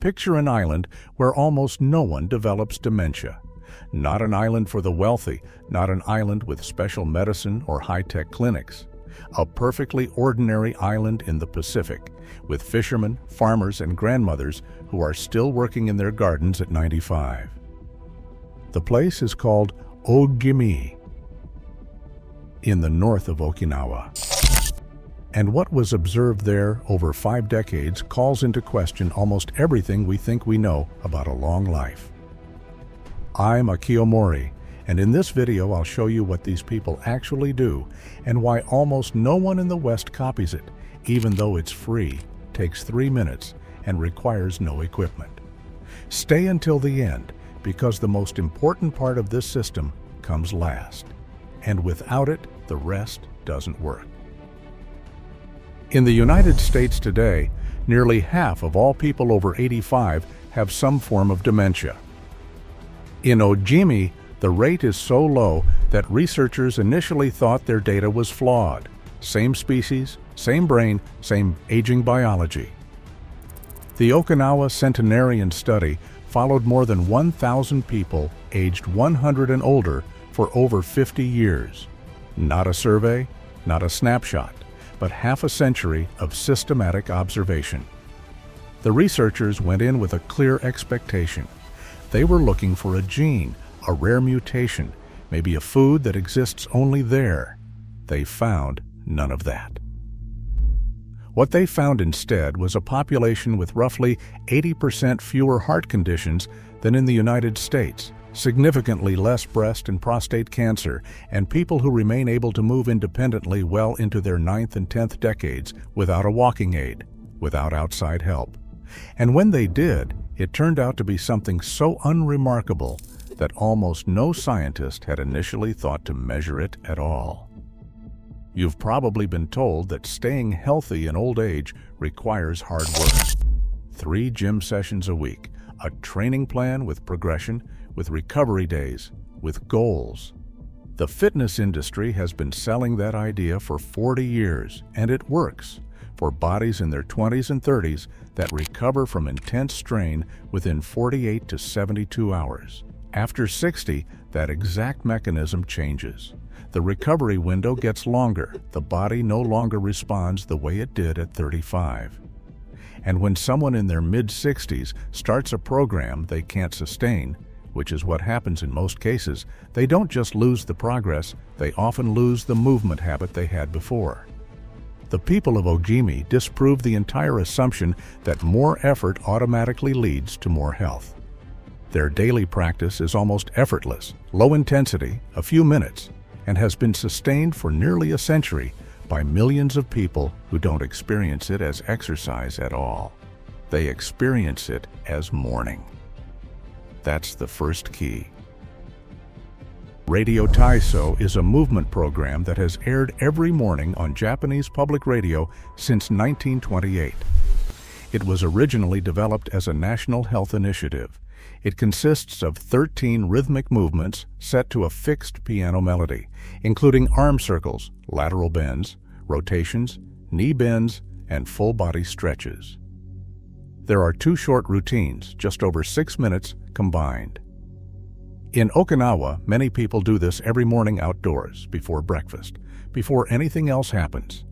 Picture an island where almost no one develops dementia. Not an island for the wealthy, not an island with special medicine or high-tech clinics. A perfectly ordinary island in the Pacific, with fishermen, farmers, and grandmothers who are still working in their gardens at 95. The place is called Ogimi, in the north of Okinawa. And what was observed there over 5 decades calls into question almost everything we think we know about a long life. I'm Akiyomori, and in this video I'll show you what these people actually do and why almost no one in the West copies it, even though it's free, takes 3 minutes, and requires no equipment. Stay until the end, because the most important part of this system comes last, and without it, the rest doesn't work. In the United States today, nearly half of all people over 85 have some form of dementia. In Ogimi, the rate is so low that researchers initially thought their data was flawed. Same species, same brain, same aging biology. The Okinawa Centenarian study followed more than 1,000 people aged 100 and older for over 50 years. Not a survey, not a snapshot, but half a century of systematic observation. The researchers went in with a clear expectation. They were looking for a gene, a rare mutation, maybe a food that exists only there. They found none of that. What they found instead was a population with roughly 80% fewer heart conditions than in the United States, significantly less breast and prostate cancer, and people who remain able to move independently well into their 9th and 10th decades without a walking aid, without outside help. And when they did, it turned out to be something so unremarkable that almost no scientist had initially thought to measure it at all. You've probably been told that staying healthy in old age requires hard work. 3 gym sessions a week, a training plan with progression, with recovery days, with goals. The fitness industry has been selling that idea for 40 years, and it works for bodies in their 20s and 30s that recover from intense strain within 48 to 72 hours. After 60, that exact mechanism changes. The recovery window gets longer. The body no longer responds the way it did at 35. And when someone in their mid-60s starts a program they can't sustain, which is what happens in most cases, they don't just lose the progress, they often lose the movement habit they had before. The people of Ogimi disprove the entire assumption that more effort automatically leads to more health. Their daily practice is almost effortless, low intensity, a few minutes, and has been sustained for nearly a century by millions of people who don't experience it as exercise at all. They experience it as mourning. That's the first key. Radio Taiso is a movement program that has aired every morning on Japanese public radio since 1928. It was originally developed as a national health initiative. It consists of 13 rhythmic movements set to a fixed piano melody, including arm circles, lateral bends, rotations, knee bends, and full-body stretches. There are 2 short routines, just over 6 minutes combined. In Okinawa, many people do this every morning outdoors, before breakfast, before anything else happens.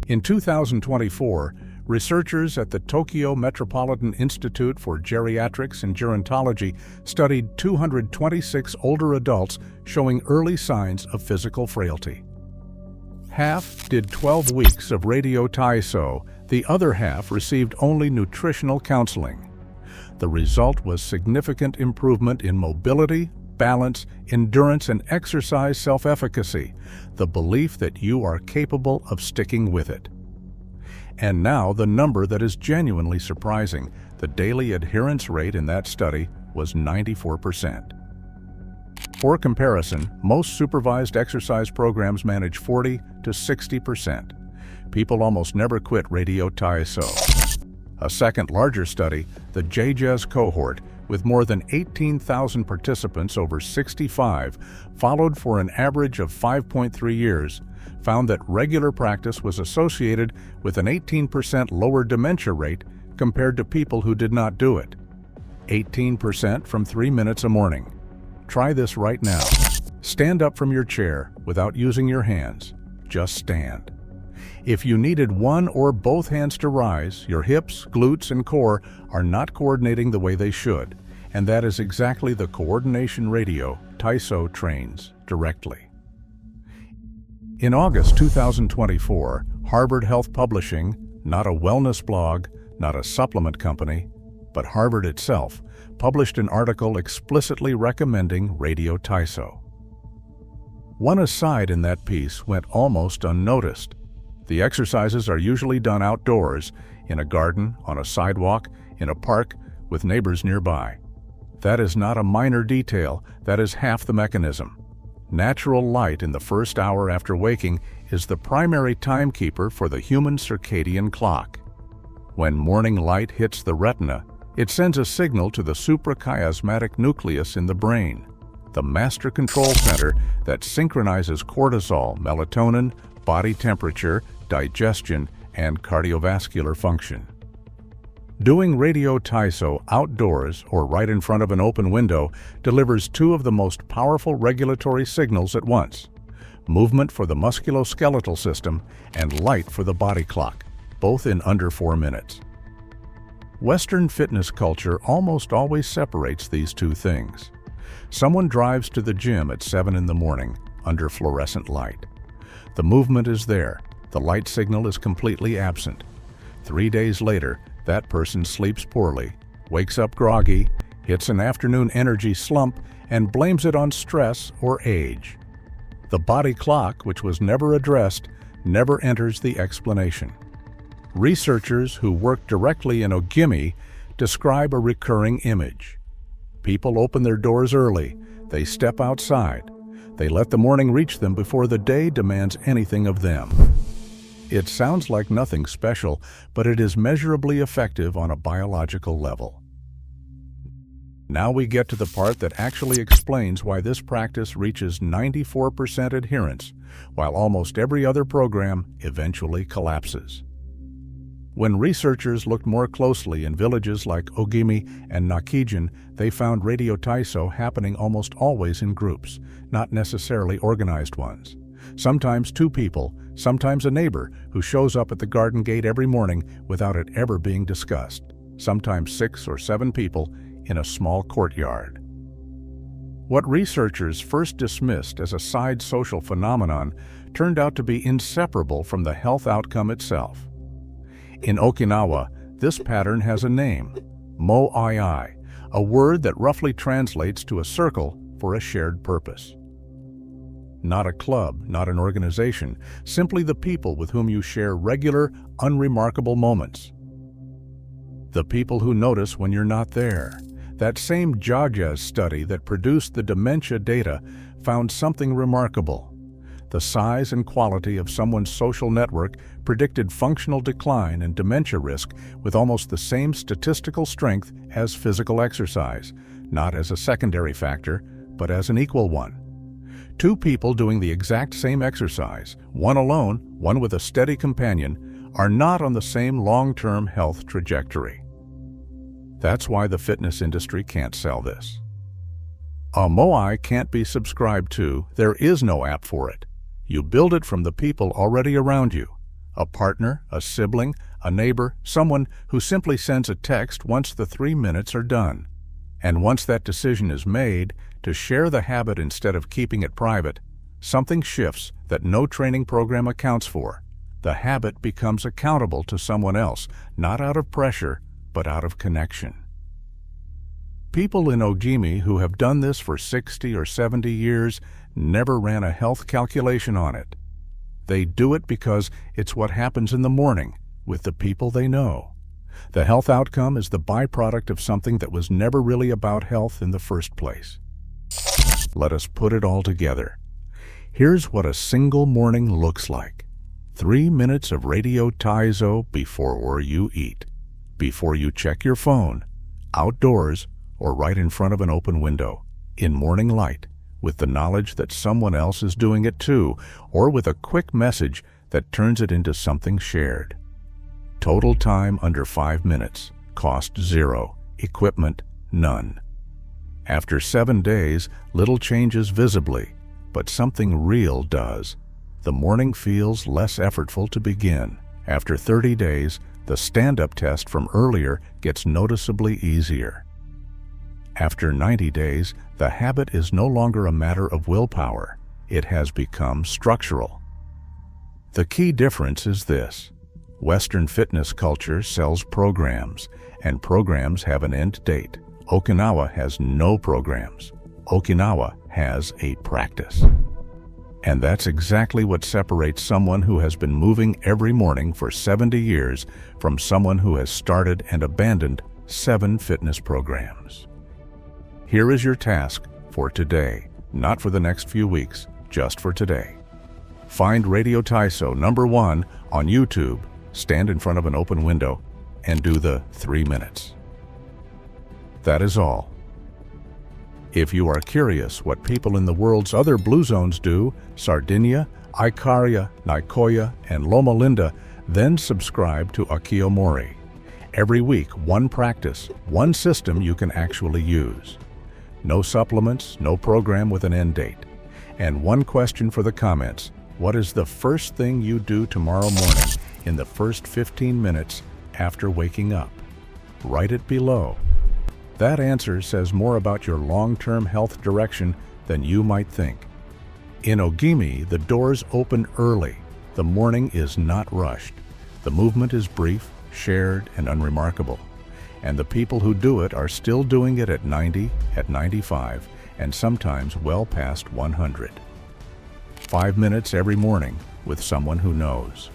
In 2024, researchers at the Tokyo Metropolitan Institute for Geriatrics and Gerontology studied 226 older adults showing early signs of physical frailty. Half did 12 weeks of Radio Taiso, the other half received only nutritional counseling. The result was significant improvement in mobility, balance, endurance, and exercise self-efficacy, the belief that you are capable of sticking with it. And now the number that is genuinely surprising, the daily adherence rate in that study was 94%. For comparison, most supervised exercise programs manage 40 to 60%. People almost never quit Radio Taiso. A second larger study, the JAGES cohort, with more than 18,000 participants over 65, followed for an average of 5.3 years, found that regular practice was associated with an 18% lower dementia rate compared to people who did not do it. 18% from 3 minutes a morning. Try this right now. Stand up from your chair without using your hands. Just stand. If you needed one or both hands to rise, your hips, glutes, and core are not coordinating the way they should, and that is exactly the coordination radio TISO trains directly. In August 2024, Harvard Health Publishing, not a wellness blog, not a supplement company, but Harvard itself, published an article explicitly recommending radio TISO. One aside in that piece went almost unnoticed. The exercises are usually done outdoors, in a garden, on a sidewalk, in a park, with neighbors nearby. That is not a minor detail, that is half the mechanism. Natural light in the first hour after waking is the primary timekeeper for the human circadian clock. When morning light hits the retina, it sends a signal to the suprachiasmatic nucleus in the brain, the master control center that synchronizes cortisol, melatonin, body temperature, digestion, and cardiovascular function. Doing radio TISO outdoors or right in front of an open window delivers two of the most powerful regulatory signals at once: movement for the musculoskeletal system and light for the body clock, both in under 4 minutes. Western fitness culture almost always separates these two things. Someone drives to the gym at 7 in the morning under fluorescent light. The movement is there, the light signal is completely absent. 3 days later, that person sleeps poorly, wakes up groggy, hits an afternoon energy slump, and blames it on stress or age. The body clock, which was never addressed, never enters the explanation. Researchers who work directly in Ogimi describe a recurring image. People open their doors early, they step outside, they let the morning reach them before the day demands anything of them. It sounds like nothing special, but it is measurably effective on a biological level. Now we get to the part that actually explains why this practice reaches 94% adherence, while almost every other program eventually collapses. When researchers looked more closely in villages like Ogimi and Nakijin, they found radio TISO happening almost always in groups, not necessarily organized ones. Sometimes 2 people, sometimes a neighbor who shows up at the garden gate every morning without it ever being discussed. Sometimes 6 or 7 people in a small courtyard. What researchers first dismissed as a side social phenomenon turned out to be inseparable from the health outcome itself. In Okinawa, this pattern has a name, moii, a word that roughly translates to a circle for a shared purpose. Not a club, not an organization, simply the people with whom you share regular, unremarkable moments. The people who notice when you're not there. That same JAGES study that produced the dementia data found something remarkable. The size and quality of someone's social network predicted functional decline and dementia risk with almost the same statistical strength as physical exercise, not as a secondary factor, but as an equal one. 2 people doing the exact same exercise, one alone, one with a steady companion, are not on the same long-term health trajectory. That's why the fitness industry can't sell this. A moai can't be subscribed to, there is no app for it. You build it from the people already around you. A partner, a sibling, a neighbor, someone who simply sends a text once the 3 minutes are done. And once that decision is made, to share the habit instead of keeping it private, something shifts that no training program accounts for. The habit becomes accountable to someone else, not out of pressure, but out of connection. People in Ogimi who have done this for 60 or 70 years never ran a health calculation on it. They do it because it's what happens in the morning with the people they know. The health outcome is the byproduct of something that was never really about health in the first place. Let us put it all together. Here's what a single morning looks like. 3 minutes of radio TISO before you eat, before you check your phone, outdoors, or right in front of an open window, in morning light, with the knowledge that someone else is doing it too, or with a quick message that turns it into something shared. Total time under 5 minutes. Cost 0. Equipment none. After 7 days, little changes visibly, but something real does. The morning feels less effortful to begin. After 30 days, the stand-up test from earlier gets noticeably easier. After 90 days, the habit is no longer a matter of willpower. It has become structural. The key difference is this. Western fitness culture sells programs, and programs have an end date. Okinawa has no programs. Okinawa has a practice. And that's exactly what separates someone who has been moving every morning for 70 years from someone who has started and abandoned 7 fitness programs. Here is your task for today, not for the next few weeks, just for today. Find Radio Taiso #1 on YouTube, stand in front of an open window, and do the 3 minutes. That is all. If you are curious what people in the world's other blue zones do, Sardinia, Ikaria, Nicoya, and Loma Linda, then subscribe to Akiyomori. Every week, one practice, one system you can actually use. No supplements, no program with an end date. And one question for the comments: what is the first thing you do tomorrow morning in the first 15 minutes after waking up? Write it below. That answer says more about your long-term health direction than you might think. In Ogimi, the doors open early. The morning is not rushed. The movement is brief, shared, and unremarkable. And the people who do it are still doing it at 90, at 95, and sometimes well past 100. 5 minutes every morning with someone who knows.